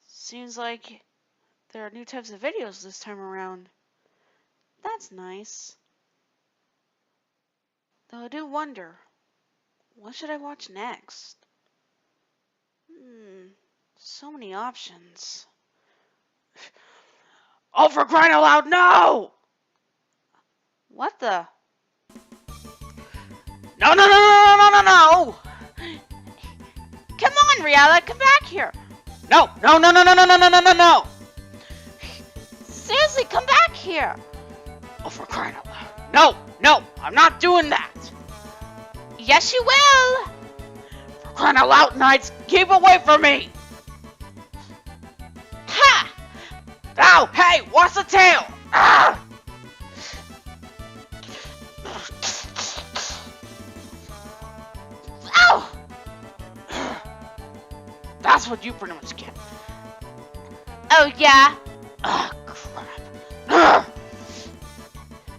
Seems like there are new types of videos this time around. That's nice. Though I do wonder, what should I watch next? So many options. Oh, for crying out loud, no! What the? No, no, no, no, no, no, no! Come on, Reala, come back here! No, no, no, no, no, no, no, no, no, no, no! Seriously, come back here! Oh, for crying out loud. No, no, I'm not doing that! Yes, you will! For crying out loud, Knights, keep away from me! Ha! Ow, hey, what's the tail? Ah! Ow! That's what you pretty much get. Oh, yeah? Oh, crap. Ha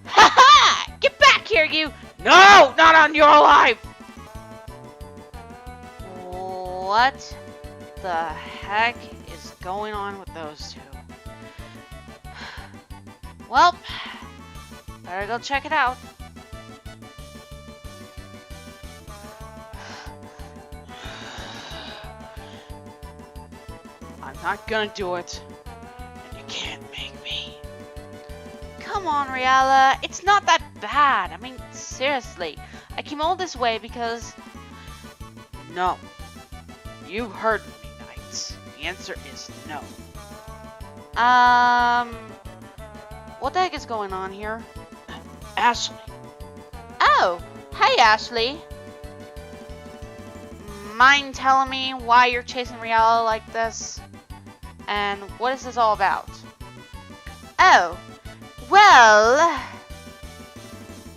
ha! Get back here, you! No! Not on your life! What the heck is going on with those two? Well, better go check it out. I'm not gonna do it, and you can't make me. Come on, Reala, it's not that bad. I mean, seriously, I came all this way because... No. You heard me, Knights. The answer is no. What the heck is going on here? Ashley. Oh, hey, Ashley. Mind telling me why you're chasing Reala like this? And what is this all about? Oh, well,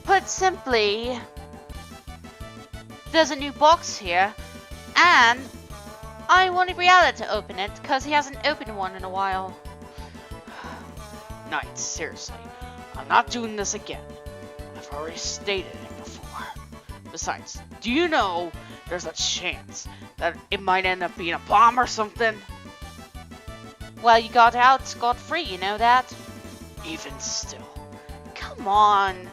put simply, there's a new box here, and I wanted Reala to open it, because he hasn't opened one in a while. Knights, seriously, I'm not doing this again. I've already stated it before. Besides, do you know there's a chance that it might end up being a bomb or something? Well, you got out scot-free, you know that? Even still. Come on.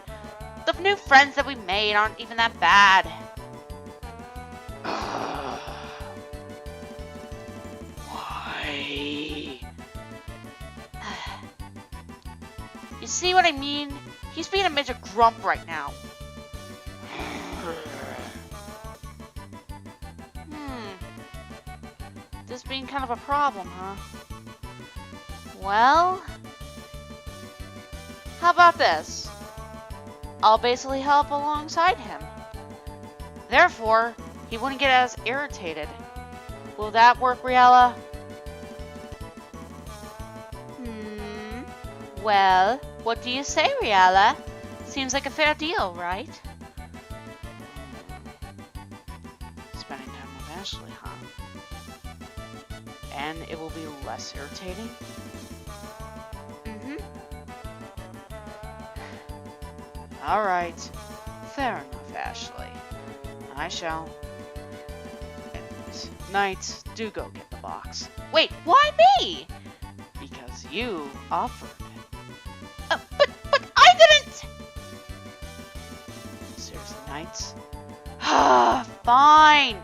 The new friends that we made aren't even that bad. Why? You see what I mean? He's being a major grump right now. This being kind of a problem, huh? Well, how about this? I'll basically help alongside him. Therefore, he wouldn't get as irritated. Will that work, Reala? Well, what do you say, Reala? Seems like a fair deal, right? Spending time with Ashley, huh? And it will be less irritating? Alright. Fair enough, Ashley. I shall. Anyways, Knights, do go get the box. Wait, why me? Because you offered. But I didn't! Seriously, Knights? Fine.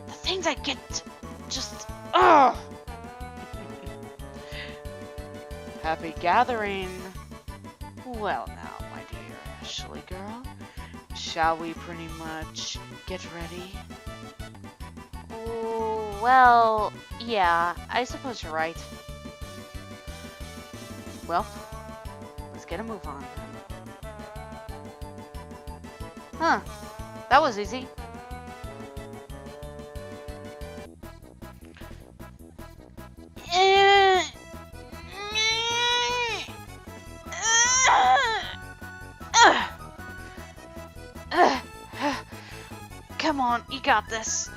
The things I get just... Ugh. Happy gathering. Well now, my dear Ashley girl, shall we pretty much get ready? Oh, well, yeah, I suppose you're right. Well, let's get a move on. Huh, that was easy. Come on, you got this.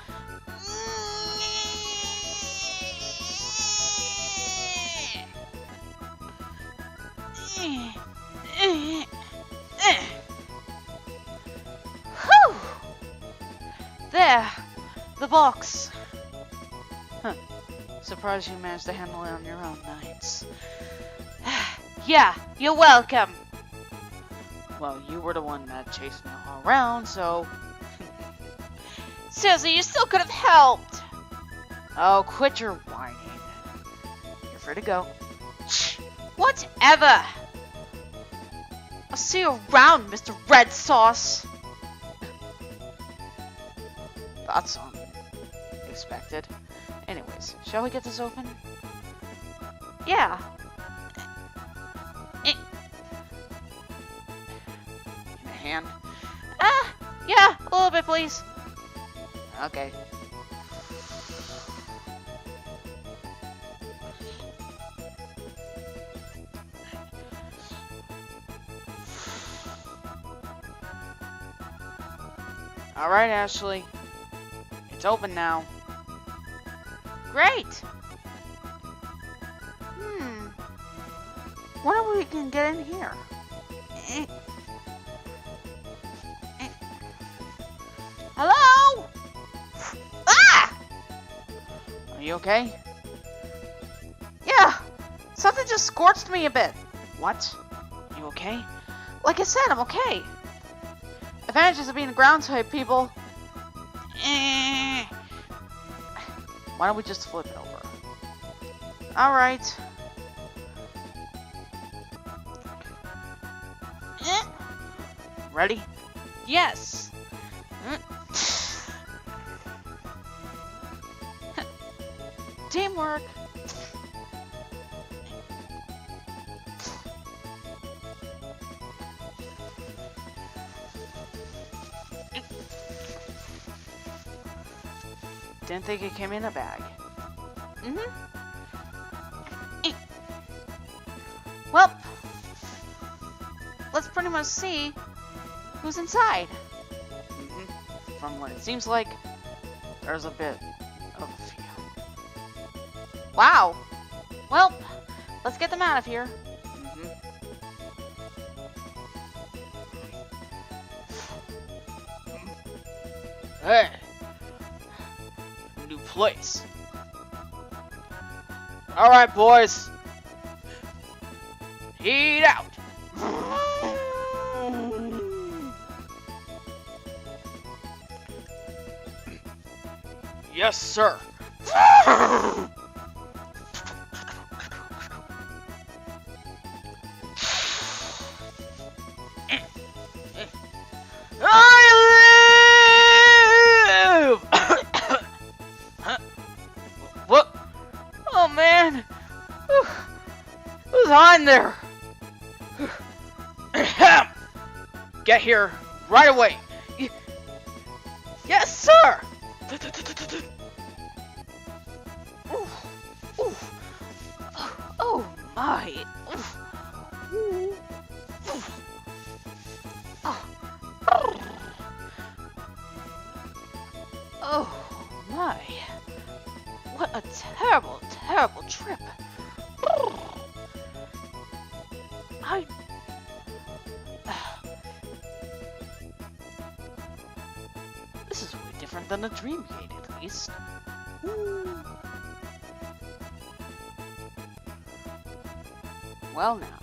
Whew! There, the box. Huh. Surprised you managed to handle it on your own nights. Yeah, you're welcome. Well, you were the one that chased me all around, so... Seriously, you still could have helped. Oh, quit your whining. You're free to go. Whatever. I'll see you around, Mr. Red Sauce. That's unexpected. Anyways, shall we get this open? Yeah. Give me a hand. Yeah, a little bit, please. Okay. Alright, Ashley. It's open now. Great! Wonder if we can get in here. Hello? Ah! Are you okay? Yeah. Something just scorched me a bit. What? You okay? Like I said, I'm okay. Advantages of being a ground type, people. Why don't we just flip it over? Alright. Ready? Yes! Teamwork! Didn't think it came in a bag. Well, let's pretty much see who's inside. From what it seems like, there's a bit of a few. Wow. Well, let's get them out of here. Hey. New place. Alright, boys. Heat out. Yes, sir. What? Oh man! Who's on there? Get here right away. Yes, sir. Oh my! Oh my! What a terrible, terrible trip! This is way different than the dream gate, at least. Well now,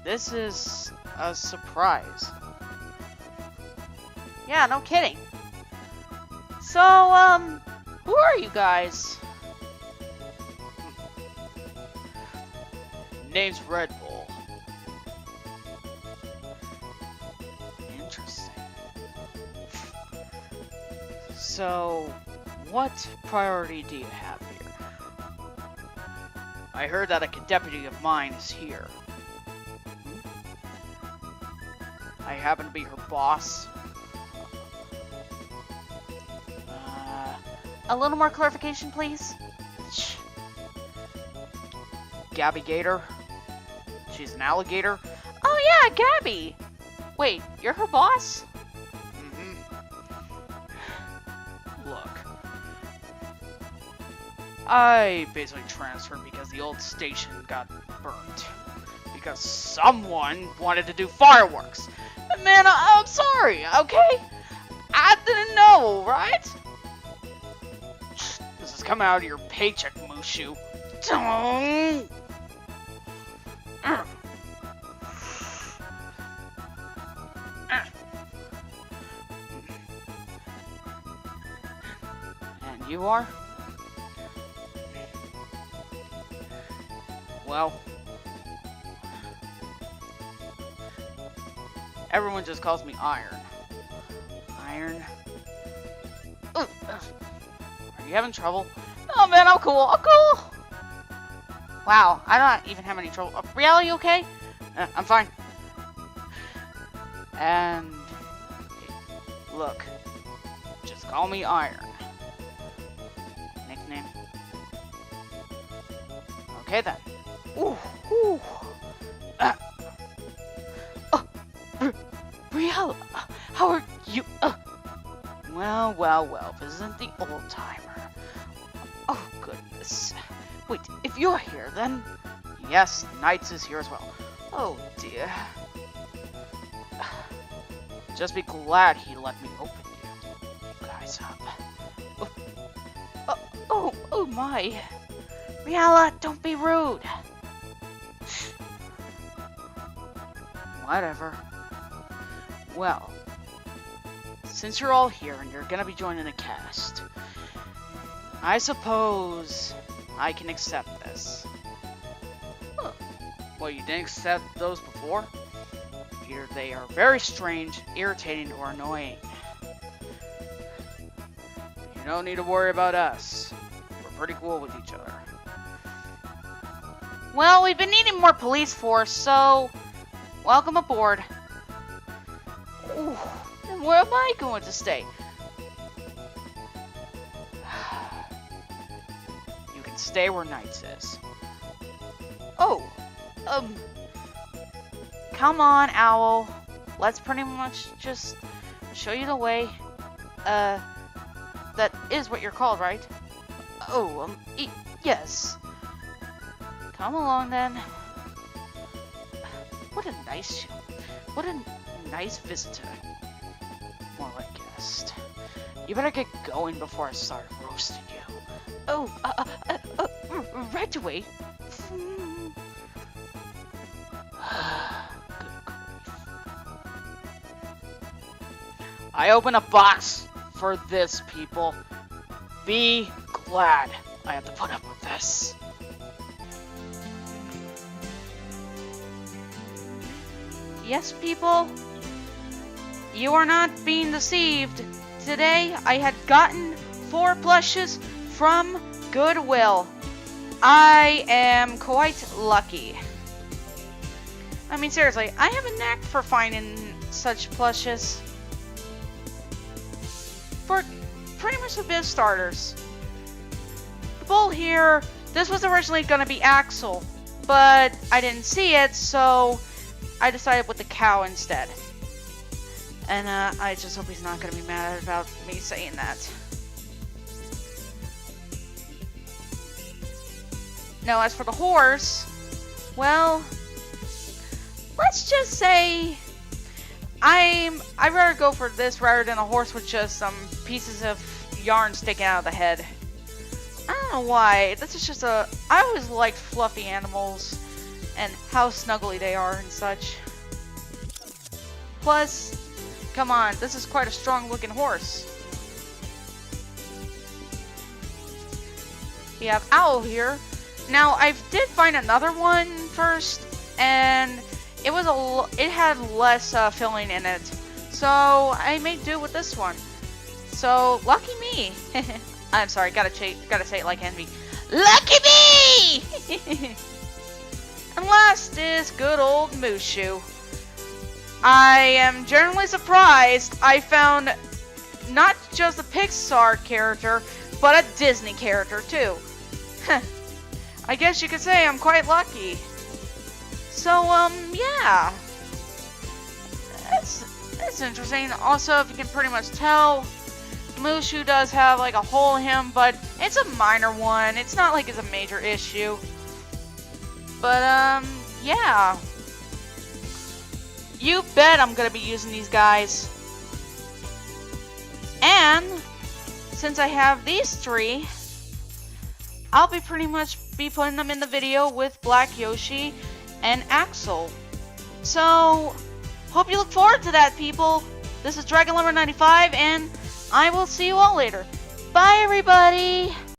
this is a surprise. Yeah, no kidding. So, who are you guys? Name's Red Bull. Interesting. So, what priority do you have here? I heard that a deputy of mine is here. I happen to be her boss. A little more clarification, please. Gabby Gator. She's an alligator. Oh yeah, Gabby! Wait, you're her boss? Look. I basically transferred because the old station got burnt. Because someone wanted to do fireworks. And man, I'm sorry, okay? I didn't know, right? This is It's coming out of your paycheck, Mushu. Don't. And you are? Well, everyone just calls me Iron. Iron? Are you having trouble? Oh man, I'm cool. I'm cool. Wow, I don't even have any trouble. Reala, you okay? I'm fine. And look, just call me Iron. Nickname. Okay then. Ooh, ooh. Reala, how are you? Well, well, well. This isn't the old timer. Oh goodness. Wait, if you're here, then yes, Knights is here as well. Oh dear. Just be glad he let me open you guys up. Oh my. Reala, don't be rude. Whatever. Well, since you're all here and you're gonna be joining a cast, I suppose I can accept this. Huh. Well, you didn't accept those before? Either they are very strange, irritating, or annoying. You don't need to worry about us. We're pretty cool with each other. Well, we've been needing more police force, so welcome aboard. Ooh, and where am I going to stay? You can stay where Knights is. Oh, come on, Owl. Let's pretty much just show you the way. That is what you're called, right? Oh, yes. Come along then. What a nice visitor. More like guest. You better get going before I start roasting you. Oh, right away. Good grief. I open a box for this, people. Be glad I have to put up with this. Yes, people? You are not being deceived. Today, I had gotten 4 plushes from Goodwill. I am quite lucky. I mean, seriously, I have a knack for finding such plushes. For pretty much the biz starters. The bull here, this was originally going to be Axel, but I didn't see it, so I decided with the cow instead. And I just hope he's not going to be mad about me saying that. Now, as for the horse, well, let's just say I'd rather go for this rather than a horse with just some pieces of yarn sticking out of the head. I don't know why. This is just I always liked fluffy animals and how snuggly they are and such. Plus, come on, this is quite a strong looking horse. We have Owl here. Now, I did find another one first, and it had less filling in it, so I made do with this one. So lucky me. I'm sorry, gotta say it like Envy. Lucky me. And last is good old Mushu. I am generally surprised I found not just a Pixar character, but a Disney character too. I guess you could say I'm quite lucky. So, yeah. It's interesting. Also, if you can pretty much tell, Mushu does have like a hole in him, but it's a minor one. It's not like it's a major issue. But, yeah. You bet I'm gonna be using these guys. And, since I have these 3, I'll be pretty much putting them in the video with Black Yoshi and Axel. So, hope you look forward to that, people. This is Dragon Lover 95, and I will see you all later. Bye, everybody!